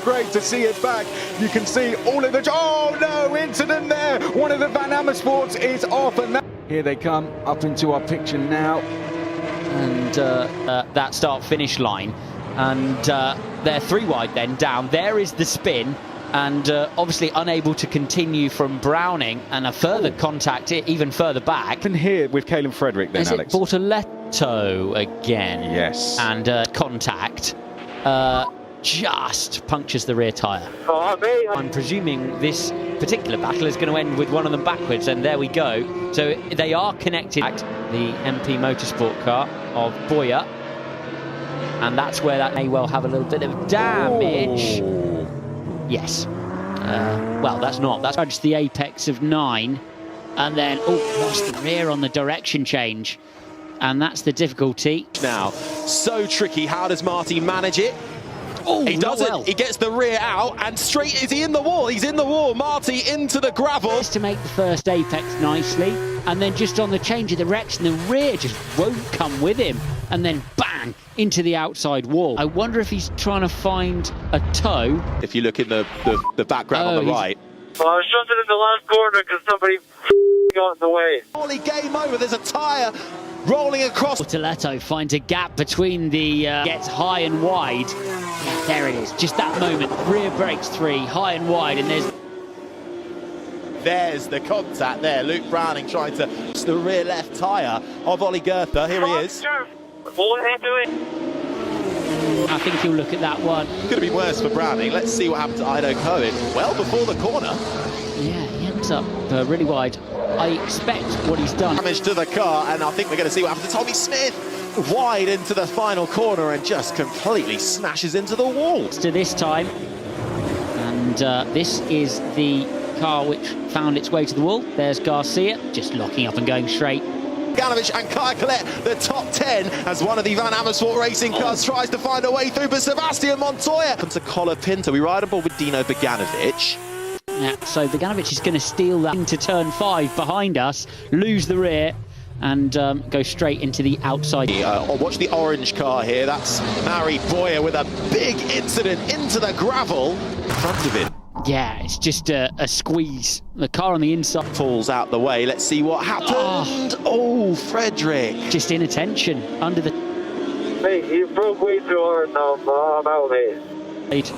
great to see it back. You can see all of the... Oh no, incident there. One of the Van Amersfoorts is off, and here they come up into our picture now. And that start-finish line. And they're 3 wide then down. There is the spin. And obviously unable to continue from Browning, and a further contact even further back. And here with Kaelin Frederick then, is Alex. It Bortoleto again? Yes. And contact just punctures the rear tyre. I'm presuming this particular battle is going to end with one of them backwards, and there we go. So they are connected. The MP Motorsport car of Boyer, and that's where that may well have a little bit of damage. Oh. Yes. Well, that's not. That's just the apex of 9. And then, lost the rear on the direction change. And that's the difficulty. Now, so tricky. How does Marty manage it? Oh, he doesn't. well. He gets the rear out, and straight, is he in the wall? He's in the wall. Marty into the gravel. To make the first apex nicely. And then just on the change of direction, the rear just won't come with him. And then bang, into the outside wall. I wonder if he's trying to find a toe. If you look in the background on the right. Well, I was shunted in the last corner because somebody got in the way. Holy game over. There's a tyre rolling across. Bortoleto finds a gap between the gets high and wide. Yeah, there it is. Just that moment. Rear brakes 3, high and wide, and There's the contact there. Luke Browning trying to... It's the rear left tyre of Ollie Goethe. Here he is. I think he'll look at that one. Could have been worse for Browning. Let's see what happened to Ido Cohen. Well before the corner. Yeah, he ends up really wide. I expect what he's done. Damage to the car, and I think we're going to see what happens to Tommy Smith. Wide into the final corner and just completely smashes into the wall. To this time. And this is the car which found its way to the wall. There's Garcia, just locking up and going straight. Beganovic and Kai Colette, the top 10, as one of the Van Amersfoort racing cars tries to find a way through, but Sebastian Montoya comes to Colapinto. We ride aboard with Dino Beganovic. Yeah, so Beganovic is going to steal that into turn 5 behind us, lose the rear, and go straight into the outside. Watch the orange car here. That's Mary Boyer with a big incident into the gravel in front of him. Yeah, it's just a squeeze. The car on the inside falls out the way. Let's see what happened. Oh, Frederick. Just inattention under the... Mate, you broke way too hard now. I'm out, mate.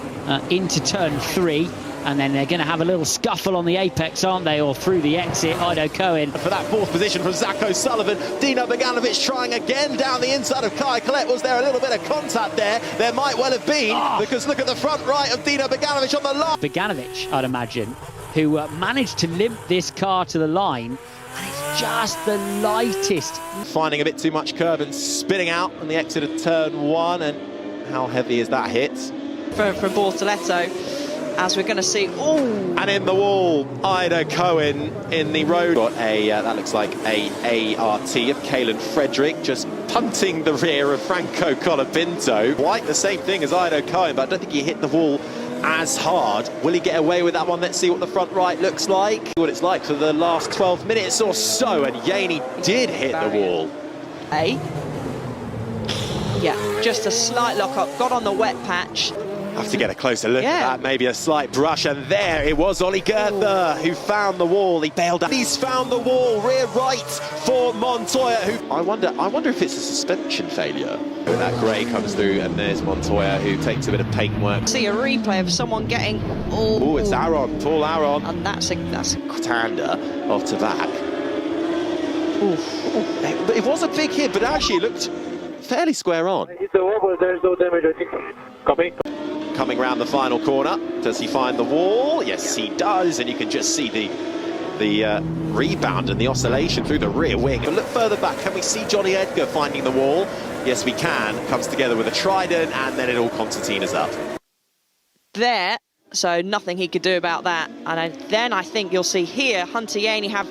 Into turn 3. And then they're going to have a little scuffle on the apex, aren't they? Or through the exit, Ido Cohen. For that 4th position from Zach O'Sullivan, Dino Beganovic trying again down the inside of Kai Colette. Was there a little bit of contact there? There might well have been, because look at the front right of Dino Beganovic on the line. Beganovic, I'd imagine, who managed to limp this car to the line. And it's just the lightest. Finding a bit too much curve and spinning out on the exit of turn 1. And how heavy is that hit? For Bortoleto. As we're going to see, and in the wall, Ido Cohen in the road. Got a that looks like a ART of Kaelin Frederick, just punting the rear of Franco Colapinto. Quite the same thing as Ido Cohen, but I don't think he hit the wall as hard. Will he get away with that one? Let's see what the front right looks like. What it's like for the last 12 minutes or so, and Yaney did hit the wall. Yeah, just a slight lock-up, got on the wet patch. Have to get a closer look at that, maybe a slight brush, and there it was Ollie Goethe who found the wall. He bailed out. He's found the wall, rear right for Montoya, who I wonder if it's a suspension failure. That grey comes through, and there's Montoya who takes a bit of paint work. See a replay of someone getting oh, it's Aaron, Paul Aaron, and that's a Tander off to back. But it was a big hit, but actually it looked fairly square on. It's a wall, but there's no damage, I think. Coming round the final corner, does he find the wall? Yes, he does, and you can just see the rebound and the oscillation through the rear wing. But look further back, can we see Johnny Edgar finding the wall? Yes, we can. Comes together with a trident, and then it all concertinas up. There, so nothing he could do about that. And then I think you'll see here, Hunter Yaney have...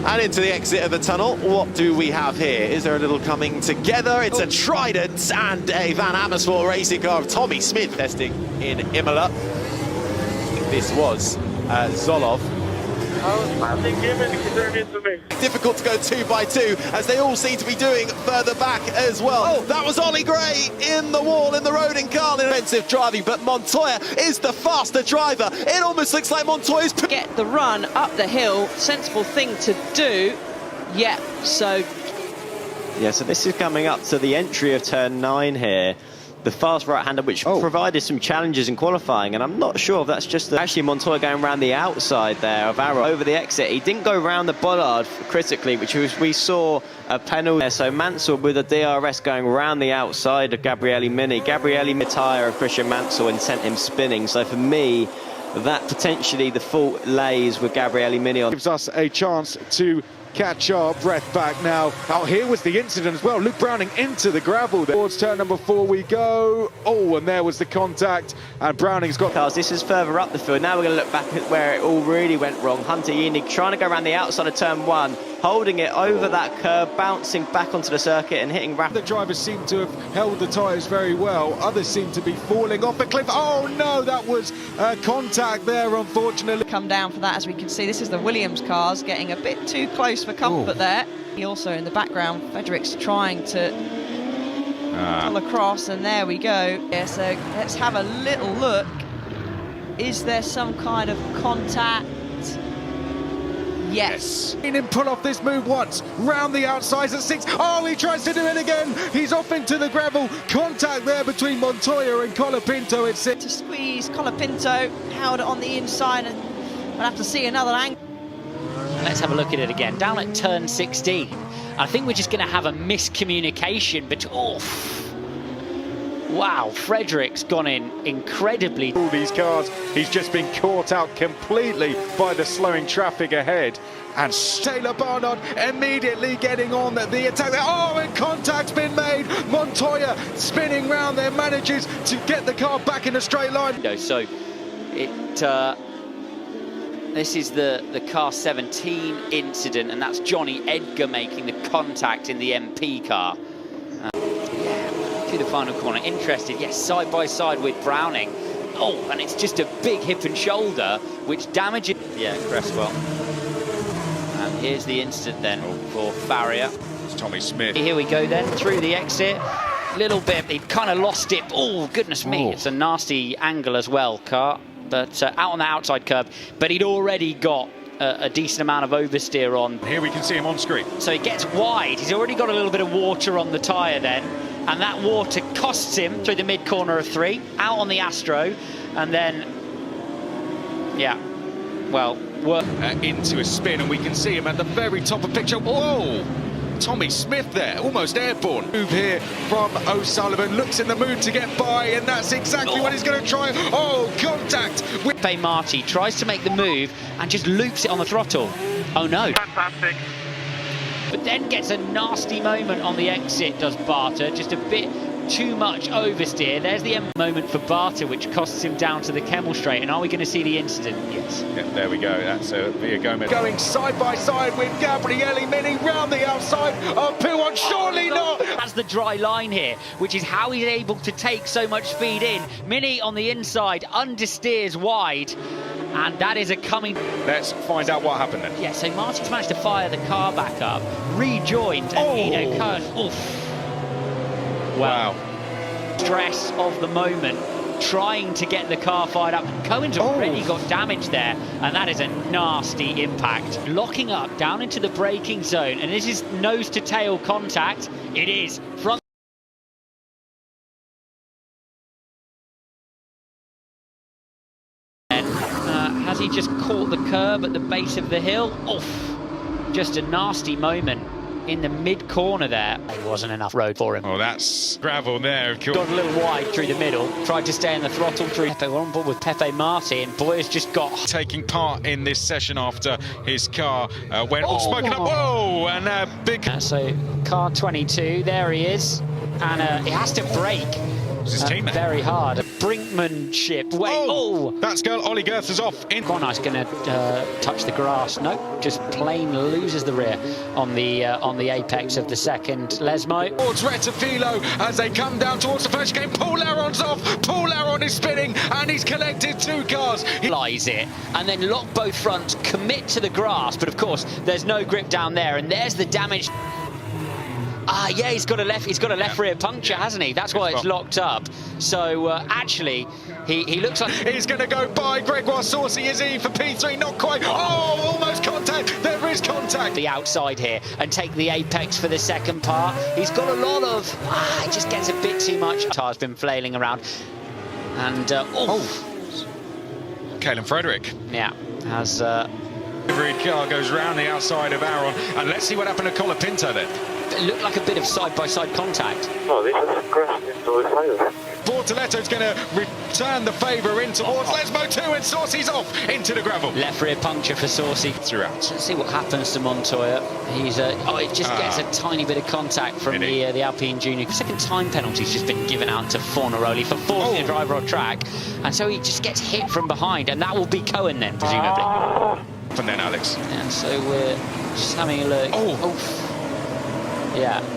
And into the exit of the tunnel, what do we have here? Is there a little coming together? It's a Trident and a Van Amersfoort racing car of Tommy Smith testing in Imola. I think this was Zolov Difficult to go 2 by 2 as they all seem to be doing further back as well. Oh, that was Ollie Gray in the wall in the road in Carl. Offensive driving, but Montoya is the faster driver. It almost looks like Montoya's Get the run up the hill, sensible thing to do. Yeah, so Yeah, so this is coming up to the entry of turn 9 here. The fast right-hander, which provided some challenges in qualifying, and I'm not sure if that's just actually Montoya going around the outside there of Arrow over the exit. He didn't go around the bollard critically, which was, we saw a penalty there. So Mansell with a DRS going around the outside of Gabriele Mini. Gabriele Mini tire of Christian Mansell and sent him spinning. So for me, that potentially the fault lays with Gabriele Mini on. Gives us a chance to catch our breath back now. Oh, here was the incident as well. Luke Browning into the gravel there. Towards turn number 4 we go. Oh, and there was the contact, and Browning's got... This is further up the field. Now we're going to look back at where it all really went wrong. Hunter Yenig trying to go around the outside of turn 1, holding it over that curve, bouncing back onto the circuit and hitting rapid. The drivers seem to have held the tyres very well. Others seem to be falling off the cliff. Oh no, that was contact there, unfortunately. come down for that, as we can see. This is the Williams cars getting a bit too close for comfort there. He also in the background, Fredericks trying to pull across, and there we go. Yeah, so let's have a little look. Is there some kind of contact? Yes. Seen him pull off this move once, round the outsides at 6. Oh, he tries to do it again. He's off into the gravel. Contact there between Montoya and Colapinto at 6. To squeeze Colapinto, held it on the inside, and we'll have to see another angle. Let's have a look at it again. Down at turn 16, I think we're just going to have a miscommunication between... Oh, wow, Fredericks gone in incredibly. All these cars, he's just been caught out completely by the slowing traffic ahead. And Taylor Barnard immediately getting on the attack there. Oh, and contact's been made. Montoya spinning round there, manages to get the car back in a straight line. So it this is the car 17 incident, and that's Johnny Edgar making the contact in the MP car. To the final corner, interested, yes, side by side with Browning. Oh, and it's just a big hip and shoulder, which damages... Yeah, Cresswell. And here's the incident then for Farrier. It's Tommy Smith. Here we go then, through the exit. Little bit, he kind of lost it. Oh, goodness me, it's a nasty angle as well, car. But out on the outside curb, but he'd already got a decent amount of oversteer on. Here we can see him on screen. So he gets wide. He's already got a little bit of water on the tyre then, and that water costs him through the mid-corner of 3, out on the Astro, and then, yeah, well, into a spin, and we can see him at the very top of picture. Whoa! Tommy Smith there, almost airborne. Move here from O'Sullivan, looks in the mood to get by, and that's exactly what he's going to try. Oh, contact! Pepe Marti tries to make the move and just loops it on the throttle. Oh no. Fantastic. But then gets a nasty moment on the exit, does Barter, just a bit too much oversteer. There's the moment for Barter, which costs him down to the Kemmel Straight. And are we going to see the incident? Yes. Yeah, there we go. That's Via Gomez. Going side by side with Gabriele Mini round the outside of P1. Surely not. That's the dry line here, which is how he's able to take so much speed in. Mini on the inside, understeers wide. And that is a coming... Let's find out what happened then. Yeah, so Martin's managed to fire the car back up, rejoined, and Eno Cohen, oof. Well, wow. Stress of the moment, trying to get the car fired up. Cohen's already got damage there, and that is a nasty impact. Locking up down into the braking zone, and this is nose-to-tail contact. It is front. Has he just caught the curb at the base of the hill? Oof, just a nasty moment in the mid-corner there. It wasn't enough road for him. Oh, that's gravel there, of course. Got a little wide through the middle, tried to stay in the throttle through. Pepe, we're on board with Pepe Marti, and boy has just got... Taking part in this session after his car went all smoking up. Whoa, and big... So, car 22, there he is, and he has to brake It's his teammate. Very hard. Brinkmanship. Wait. Oh! That's Ollie Goethes off. Bonni's going to touch the grass. No, just plain loses the rear on the apex of the second. Lesmo. Towards Retafilo as they come down towards the first game. Paul Aron's off. Paul Aron is spinning and he's collected 2 cars. He Lies it and then lock both fronts, commit to the grass, but of course there's no grip down there, and there's the damage. Ah, yeah, he's got a left rear puncture, hasn't he? That's why it's locked up. So actually, he looks like he's going to go by Gregoire Saucy, is he, for P3? Not quite. Oh, almost contact. There is contact. The outside here and take the apex for the second part. He's got a lot of. It just gets a bit too much. Tar's been flailing around, and Kaelan Frederick. Yeah, has. Every car goes round the outside of Aron, and let's see what happened to Colapinto then. It looked like a bit of side-by-side contact. No, this is crashed into the side. Bortoletto's going to return the favour in towards Lesmo too, and Saucy's off into the gravel. Left rear puncture for Saucy. Throughout. Let's see what happens to Montoya. He's it just gets a tiny bit of contact from the Alpine Junior. Second time penalty's just been given out to Fornaroli for forcing a driver off track, and so he just gets hit from behind, and that will be Cohen then, presumably. And then Alex. And so we're just having a look. Yeah.